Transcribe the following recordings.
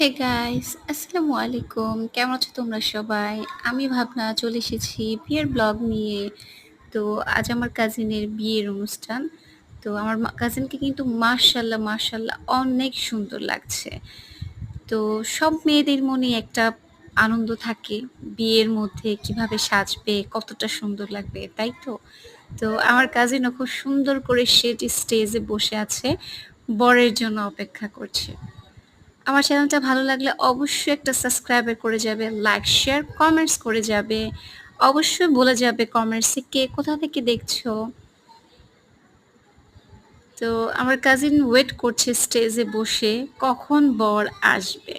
Hey guys, আসসালামু আলাইকুম। কেমন আছো তোমরা সবাই? আমি ভাবনা চলে এসেছি বিয়ের ব্লগ নিয়ে। তো আজ আমার কাজিনের বিয়ের অনুষ্ঠান। তো আমার কাজিনকে কিন্তু মাশাআল্লাহ মাশাআল্লাহ অনেক সুন্দর লাগছে। তো সব মেয়েদের মনে একটা আনন্দ থাকে বিয়ের মধ্যে কিভাবে সাজবে, কতটা সুন্দর লাগবে, তাই তো? তো আমার কাজিনও খুব সুন্দর করে স্টেজে বসে আছে, বরের জন্য অপেক্ষা করছে। আমার চ্যানেলটা ভালো লাগলে অবশ্যই একটা সাবস্ক্রাইব করে যাবে, লাইক, শেয়ার, কমেন্টস করে যাবে। অবশ্যই বলে যাবে কমেন্টসে কে কোথা থেকে দেখছো। তো আমার কাজিন ওয়েট করছে স্টেজে বসে কখন বর আসবে।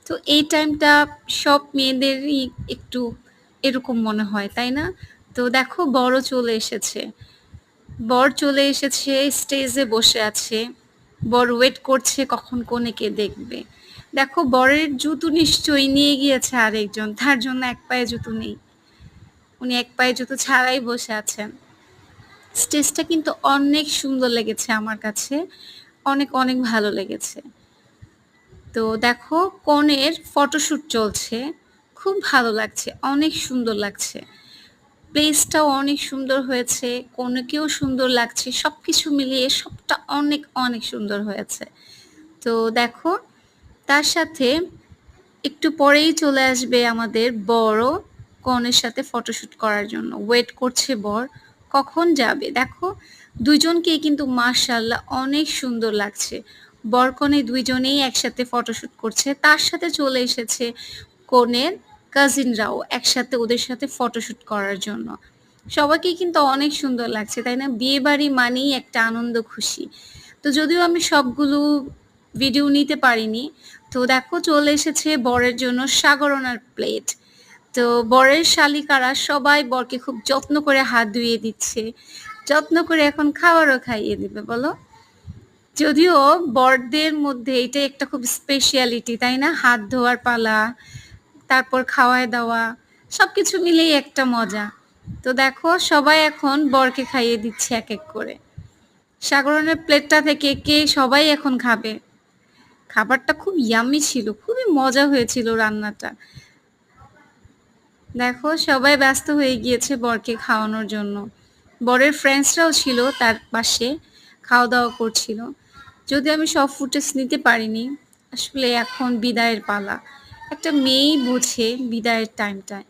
তো এই টাইমটা সব মেয়েদেরই একটু এরকম মনে হয়, তাই না? তো দেখো বরও চলে এসেছে। বর চলে এসেছে, স্টেজে বসে আছে। বর ওয়েট করছে কখন কনেকে দেখবে। দেখো বরের জুতো নিশ্চয়ই নিয়ে গিয়েছে আরেকজন, তার জন্য এক পায়ে জুতো নেই, উনি এক পায়ে জুতো ছাড়াই বসে আছেন। স্টেজটা কিন্তু অনেক সুন্দর লেগেছে আমার কাছে, অনেক অনেক ভালো লেগেছে। তো দেখো কনের ফটোশুট চলছে, খুব ভালো লাগছে, অনেক সুন্দর লাগছে। প্লেসটাও অনেক সুন্দর হয়েছে, কনেকেও সুন্দর লাগছে, সবকিছু মিলিয়ে সবটা অনেক অনেক সুন্দর হয়েছে। তো দেখো তার সাথে একটু পরেই চলে আসবে আমাদের বরও কনের সাথে ফটোশুট করার জন্য ওয়েট করছে বর কখন যাবে। দেখো দুইজনকেই কিন্তু মাশাআল্লাহ অনেক সুন্দর লাগছে। বর কনে দুইজনেই একসাথে ফটোশুট করছে, তার সাথে চলে এসেছে কনের কাজিনরাও একসাথে ওদের সাথে ফটোশুট করার জন্য। সবাইকেই কিন্তু অনেক সুন্দর লাগছে, তাই না? বিয়ে বাড়ি মানেই একটা আনন্দ খুশি। তো যদিও আমি সবগুলো ভিডিও নিতে পারিনি, তো দেখো চলে এসেছে বরের জন্য সাগরনার প্লেট। তো বরের শালিকারা সবাই বরকে খুব যত্ন করে হাত ধুইয়ে দিচ্ছে, যত্ন করে এখন খাবারও খাইয়ে দিবে বলো। যদিও বরদের মধ্যে এটা একটা খুব স্পেশালিটি, তাই না? হাত ধোয়ার পালা, তারপর খাওয়ায় দাওয়া, সবকিছু মিলেই একটা মজা। তো দেখো সবাই এখন বরকে খাইয়ে দিচ্ছে এক এক করে। সাগরনের প্লেটটা থেকে কে সবাই এখন খাবে। খাবারটা খুব ইয়াম্মি ছিল, খুবই মজা হয়েছিল রান্নাটা। দেখো সবাই ব্যস্ত হয়ে গিয়েছে বরকে খাওয়ানোর জন্য। বরের ফ্রেন্ডসরাও ছিল তার পাশে, খাওয়া দাওয়া করছিল। যদি আমি সব ফুটেজ নিতে পারিনি, আসলে এখন বিদায়ের পালা, একটা মেয়েই বোঝে বিদায়ের টাইমটায়।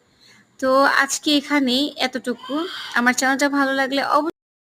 তো আজকে এখানেই এতটুকু। আমার চ্যানেলটা ভালো লাগলে অবশ্যই